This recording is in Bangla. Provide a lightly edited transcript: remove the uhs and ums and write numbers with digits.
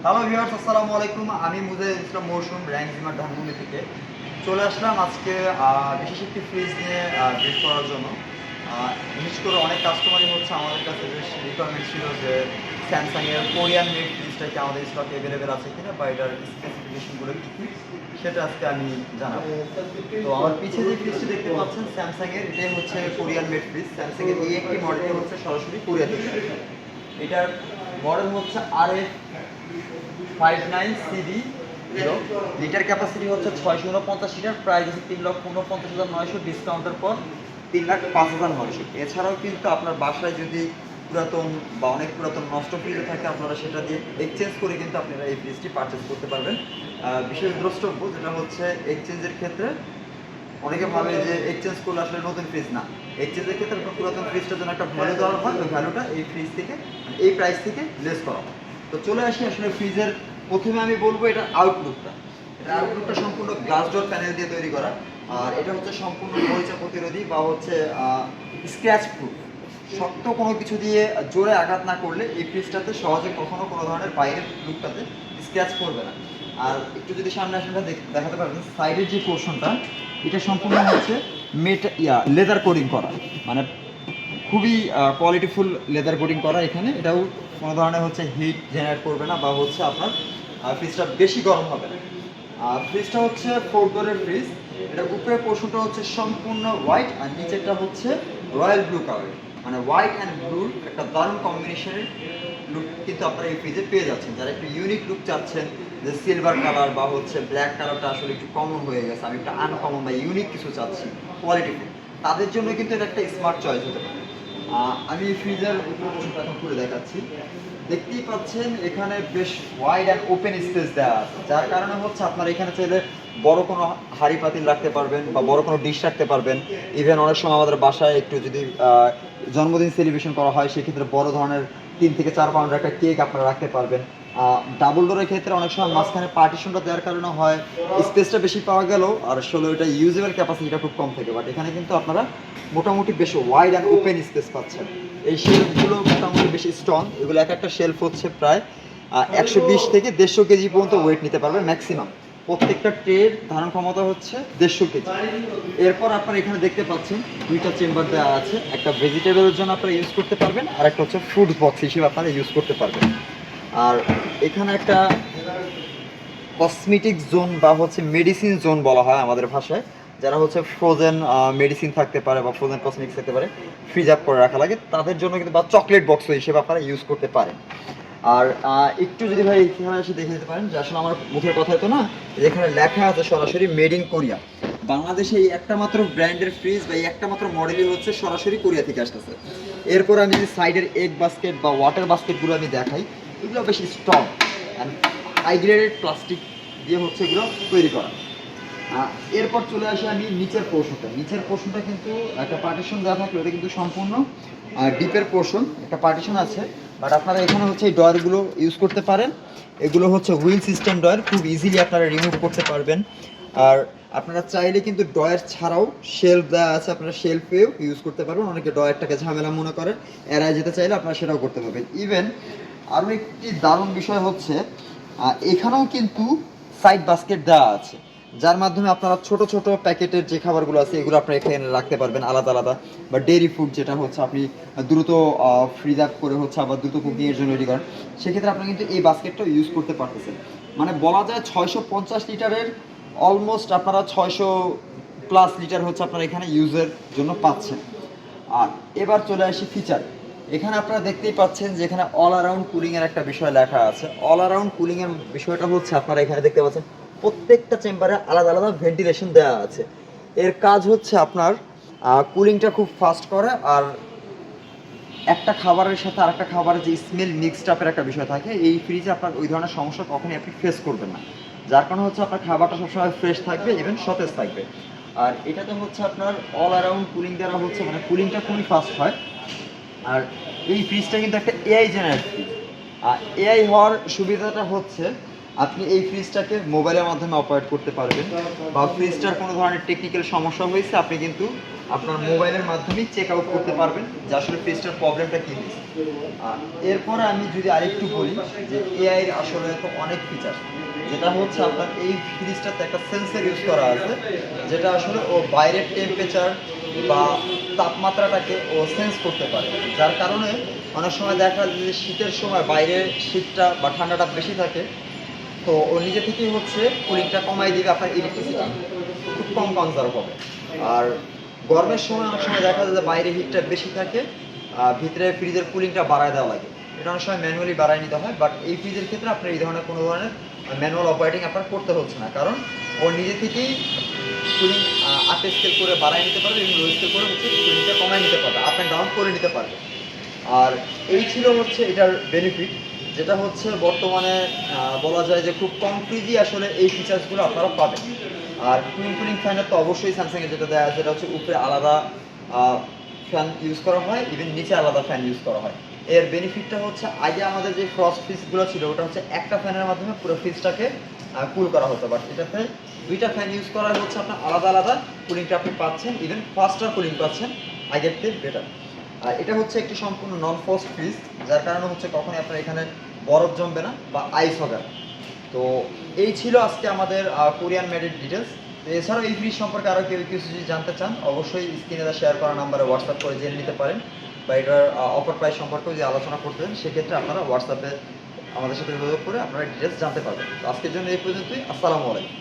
হ্যালো ভিউয়ার্স, আসসালামু আলাইকুম। আমি মুজাহিদ ইসলাম মৌসুম, র্যাঙ্ক জিমার ধানমন্ডি থেকে চলে আসলাম আজকে বিশেষ একটি ফ্রিজ নিয়ে ব্রিফ করার জন্য। বিশেষ করে অনেক কাস্টমারই হচ্ছে আমাদের কাছে বেশ রিকোয়ারমেন্ট ছিল যে স্যামসাংয়ের কোরিয়ান মেড ফ্রিজটা কি আমাদের স্টক অ্যাভেলেবেল আছে কিনা বা এটার স্পেসিফিকেশনগুলো কী কী সেটা আজকে আমি জানাবো। তো আমার পিছিয়ে যে ফ্রিজটি দেখতে পাচ্ছেন স্যামসাংয়ের, এটাই হচ্ছে কোরিয়ান মেড ফ্রিজ। স্যামসাংয়ের এই একটি মডেলটি হচ্ছে সরাসরি কোরিয়া থেকে আসে। এটার মডেল হচ্ছে RF59CD। লিটার ক্যাপাসিটি হচ্ছে 649 লিটার, প্রাইস হচ্ছে 3,49,900, ডিসকাউন্টের পর 3,05,900। এছাড়াও কিন্তু আপনার বাসায় যদি পুরাতন বা অনেক পুরাতন নষ্ট ফ্রিজ থাকে, আপনারা সেটা দিয়ে এক্সচেঞ্জ করে কিন্তু আপনারা এই ফ্রিজটি পারচেস করতে পারবেন। বিশেষ দ্রষ্টব্য যেটা হচ্ছে এক্সচেঞ্জের ক্ষেত্রে অনেকে ভাবে যে এক্সচেঞ্জ করলে আসলে নতুন ফ্রিজ না, এক্সচেঞ্জের ক্ষেত্রে পুরাতন ফ্রিজটার জন্য একটা ভ্যালু দেওয়া হয়, ওই ভ্যালুটা এই ফ্রিজ থেকে এই প্রাইস থেকে লেস করা হয়। তো চলে আসি আসলে ফ্রিজের। প্রথমে আমি বলবো এটা আউটলুকটা সম্পূর্ণ গ্লাস ডোর প্যানেল দিয়ে তৈরি করা। আর এটা হচ্ছে সম্পূর্ণ মরিচা প্রতিরোধী বা হচ্ছে স্ক্র্যাচ প্রুফ। শক্ত কোনো কিছু দিয়ে জোরে আঘাত না করলে এই ফ্রিজটাতে সহজে কখনো কোনো ধরনের বাইরের লুকটাতে স্ক্র্যাচ করবে না। আর একটু যদি সামনে আসলে দেখাতে পারবেন, সাইডের যে পোর্শনটা এটা সম্পূর্ণ হচ্ছে লেদার কোডিং করা, মানে খুবই কোয়ালিটিফুল লেদার কোডিং করা। এখানে এটাও কোনো ধরনের হচ্ছে হিট জেনারেট করবে না বা হচ্ছে আপনার ফ্রিজটা বেশি গরম হবে না। ফ্রিজটা হচ্ছে 4 ডোরের ফ্রিজ। এটা উপরের পোর্শনটা হচ্ছে সম্পূর্ণ হোয়াইট আর নিচেরটা হচ্ছে রয়্যাল ব্লু কালার, মানে হোয়াইট অ্যান্ড ব্লুর একটা দারুণ কম্বিনেশনের লুক কিন্তু আপনারা এই ফ্রিজে পেয়ে যাচ্ছেন। যারা একটু ইউনিক লুক চাচ্ছেন, যে সিলভার কালার বা হচ্ছে ব্ল্যাক কালারটা আসলে একটু কমন হয়ে গেছে, আমি একটা আনকমন বা ইউনিক কিছু চাচ্ছি কোয়ালিটিফুল, তাদের জন্য কিন্তু এটা একটা স্মার্ট চয়েস হতে পারে। আমি ফ্রিজের উপর পোর্শনটা এখন খুলে দেখাচ্ছি। দেখতেই পাচ্ছেন এখানে বেশ ওয়াইড অ্যান্ড ওপেন স্পেস দেওয়া আছে, যার কারণে হচ্ছে আপনার এখানে চাইলে বড় কোনো হাঁড়ি পাতিল রাখতে পারবেন বা বড় কোনো ডিশ রাখতে পারবেন। ইভেন অনেক সময় আমাদের বাসায় একটু যদি জন্মদিন সেলিব্রেশন করা হয়, সেক্ষেত্রে বড় ধরনের 3 থেকে 4 পাউন্ডের একটা কেক আপনারা রাখতে পারবেন। ডাবল ডোরের ক্ষেত্রে অনেক সময় মাঝখানে পার্টিশনটা দেওয়ার কারণে হয় স্পেসটা বেশি পাওয়া গেল, আর আসলে ওইটা ইউজেবল ক্যাপাসিটিটা খুব কম থাকে। বাট এখানে কিন্তু আপনারা মোটামুটি বেশ ওয়াইড অ্যান্ড ওপেন স্পেস পাচ্ছেন। এই শেলফগুলো মোটামুটি বেশি স্ট্রং। এগুলো একটা শেলফ হচ্ছে প্রায় 120 থেকে 150 কেজি পর্যন্ত ওয়েট নিতে পারবে ম্যাক্সিমাম। প্রত্যেকটা ট্রের ধারণ ক্ষমতা হচ্ছে 150 কেজি। এরপর আপনারা এখানে দেখতে পাচ্ছেন দুইটা চেম্বার দেওয়া আছে, একটা ভেজিটেবলের জন্য আপনারা ইউজ করতে পারবেন, আর একটা হচ্ছে ফ্রুট বক্স হিসেবে আপনারা ইউজ করতে পারবেন। আর এখানে একটা কসমেটিক জোন বা হচ্ছে মেডিসিন জোন বলা হয় আমাদের ভাষায়, যারা হচ্ছে ফ্রোজেন মেডিসিন থাকতে পারে বা ফ্রোজেন কসমেটিক্স থাকতে পারে, ফ্রিজ আপ করে রাখা লাগে তাদের জন্য কিন্তু, বা চকলেট বক্স হিসেবে আপনারা ইউজ করতে পারেন। আর একটু যদি ভাই এখানে এসে দেখে নিতে পারেন যে আসলে আমার মুখের কথাই তো না, যেখানে লেখা আছে সরাসরি মেড ইন কোরিয়া। বাংলাদেশে এই একটা মাত্র ব্র্যান্ডের ফ্রিজ বা এই একটা মাত্র মডেলই হচ্ছে সরাসরি কোরিয়া থেকে আসতেছে। এরপর আমি যদি সাইডের এগ বাস্কেট বা ওয়াটার বাস্কেটগুলো আমি দেখাই, এগুলো বেশি strong and high graded plastic দিয়ে হচ্ছে এগুলো তৈরি করা। এরপর চলে আসি আমি নিচের পোর্শনটা কিন্তু একটা পার্টিশন দেওয়া থাকলে ওটা কিন্তু সম্পূর্ণ ডিপের পোর্শন, একটা পার্টিশন আছে। বাট আপনারা এখানে হচ্ছে এই ডয়ারগুলো ইউজ করতে পারেন। এগুলো হচ্ছে হুইল সিস্টেম ডয়ার, খুব ইজিলি আপনারা রিমুভ করতে পারবেন। আর আপনারা চাইলে কিন্তু ডয়ার ছাড়াও শেলফ দেওয়া আছে, আপনারা শেলফেও ইউজ করতে পারবেন। অনেকে ডয়ারটাকে ঝামেলা মনে করেন, এড়ায় যেতে চাইলে আপনারা সেটাও করতে পারবেন। ইভেন আরও একটি দারুণ বিষয় হচ্ছে এখানেও কিন্তু সাইড বাস্কেট দেওয়া আছে, যার মাধ্যমে আপনারা ছোট ছোট প্যাকেটের যে খাবারগুলো আছে এগুলো আপনারা এখানে রাখতে পারবেন আলাদা আলাদা। বা ডেইরি ফুড যেটা হচ্ছে আপনি দ্রুত ফ্রিজ আপ করে হচ্ছে আবার দ্রুত কুকিংয়ের জন্য রেডি করেন, সেক্ষেত্রে আপনি কিন্তু এই বাস্কেটটাও ইউজ করতে পারতেছেন। মানে বলা যায় 650 লিটারের অলমোস্ট আপনারা 600+ লিটার হচ্ছে আপনারা এখানে ইউজের জন্য পাচ্ছেন। আর এবার চলে আসি ফিচার। এখানে আপনারা দেখতেই পাচ্ছেন যে এখানে অল অ্যারাউন্ড কুলিংয়ের একটা বিষয় লেখা আছে। অল অ্যারাউন্ড কুলিংয়ের বিষয়টা হচ্ছে আপনারা এখানে দেখতে পাচ্ছেন প্রত্যেকটা চেম্বারে আলাদা আলাদা ভেন্টিলেশন দেওয়া আছে। এর কাজ হচ্ছে আপনার কুলিংটা খুব ফাস্ট করে। আর একটা খাবারের সাথে আরেকটা খাবারের যে স্মেল মিক্সড আপের একটা বিষয় থাকে, এই ফ্রিজে আপনার ওই ধরনের সমস্যা কখনই আপনি ফেস করবেন না, যার কারণে হচ্ছে আপনার খাবারটা সবসময় ফ্রেশ থাকবে, ইভেন সতেজ থাকবে। আর এটাতে হচ্ছে আপনার অল অ্যারাউন্ড কুলিং দ্বারা হচ্ছে মানে কুলিংটা খুবই ফাস্ট হয়। আর এই ফ্রিজটা কিন্তু একটা এআই জেনারেট ফ্রিজ। আর এআই হওয়ার সুবিধাটা হচ্ছে আপনি এই ফ্রিজটাকে মোবাইলের মাধ্যমে অপারেট করতে পারবেন, বা ফ্রিজটার কোনো ধরনের টেকনিক্যাল সমস্যা হয়েছে আপনি কিন্তু আপনার মোবাইলের মাধ্যমেই চেক আউট করতে পারবেন যে আসলে ফ্রিজটার প্রবলেমটা কী হয়েছে। এরপরে আমি যদি আরেকটু বলি যে এআই এর আসলে তো অনেক ফিচার, যেটা হচ্ছে আপনার এই ফ্রিজটাতে একটা সেন্সর ইউজ করা আছে, যেটা আসলে ও বাইরের টেম্পারেচার বা তাপমাত্রাটাকে ও সেন্স করতে পারে, যার কারণে অনেক সময় দেখা যায় যে শীতের সময় বাইরে শীতটা বা ঠান্ডাটা বেশি থাকে, তো ও নিজে থেকেই হচ্ছে কুলিংটা কমাই দিবে, আপনার ইলেকট্রিসিটি খুব কম কনজার্ভ হবে। আর গরমের সময় অনেক সময় দেখা যায় যে বাইরে হিটটা বেশি থাকে, ভিতরে ফ্রিজের কুলিংটা বাড়ায় দেওয়া লাগে, এটা অনেক সময় ম্যানুয়ালি বাড়ায় নিতে হয়। বাট এই ফ্রিজের ক্ষেত্রে আপনার এই ধরনের কোনো ধরনের ম্যানুয়াল অপারেটিং আপনার করতে হচ্ছে না, কারণ ও নিজে থেকেই কুলিং আপ স্কেল করে বাড়ায় নিতে পারবে এবং লো স্কেল করে হচ্ছে কুলিংটা কমায় নিতে পারবে, আপ অ্যান্ড ডাউন করে নিতে পারবে। আর এই ছিল হচ্ছে এটার বেনিফিট, যেটা হচ্ছে বর্তমানে বলা যায় যে খুব কম ফ্রিজই আসলে এই ফিচার্সগুলো আপনারা পাবেন। আর কুলিং কুলিং ফ্যানের তো অবশ্যই স্যামসাংয়ে যেটা দেওয়া আছে সেটা হচ্ছে উপরে আলাদা ফ্যান ইউজ করা হয়, ইভেন নিচে আলাদা ফ্যান ইউজ করা হয়। এর বেনিফিটটা হচ্ছে আগে আমাদের যে ফ্রস্ট ফ্রিজগুলো ছিল ওটা হচ্ছে একটা ফ্যানের মাধ্যমে পুরো ফ্রিজটাকে কুল করা হতো, বাট এটাতে দুইটা ফ্যান ইউজ করা হচ্ছে, আপনার আলাদা আলাদা কুলিংটা আপনি পাচ্ছেন, ইভেন ফাস্টার কুলিং পাচ্ছেন, আগের থেকে বেটার। আর এটা হচ্ছে একটি সম্পূর্ণ নন ফ্রস্ট ফ্রিজ, যার কারণে হচ্ছে কখনোই আপনার এখানে বরফ জমবে না বা আইস হবে না। তো এই ছিল আজকে আমাদের কোরিয়ান মেডের ডিটেলস। তো এছাড়াও এই ফ্রিজ সম্পর্কে আরও কেউ কিছু যদি জানতে চান অবশ্যই স্ক্রিনে শেয়ার করা নাম্বারে হোয়াটসঅ্যাপ করে জেনে নিতে পারেন, বা এটার অফার প্রাইস সম্পর্কেও যদি আলোচনা করতে চান সেক্ষেত্রে আপনারা হোয়াটসঅ্যাপে আমাদের সাথে যোগাযোগ করে আপনারা ডিটেলস জানতে পারবেন। তো আজকের জন্য এই পর্যন্তই। আসসালামু আলাইকুম।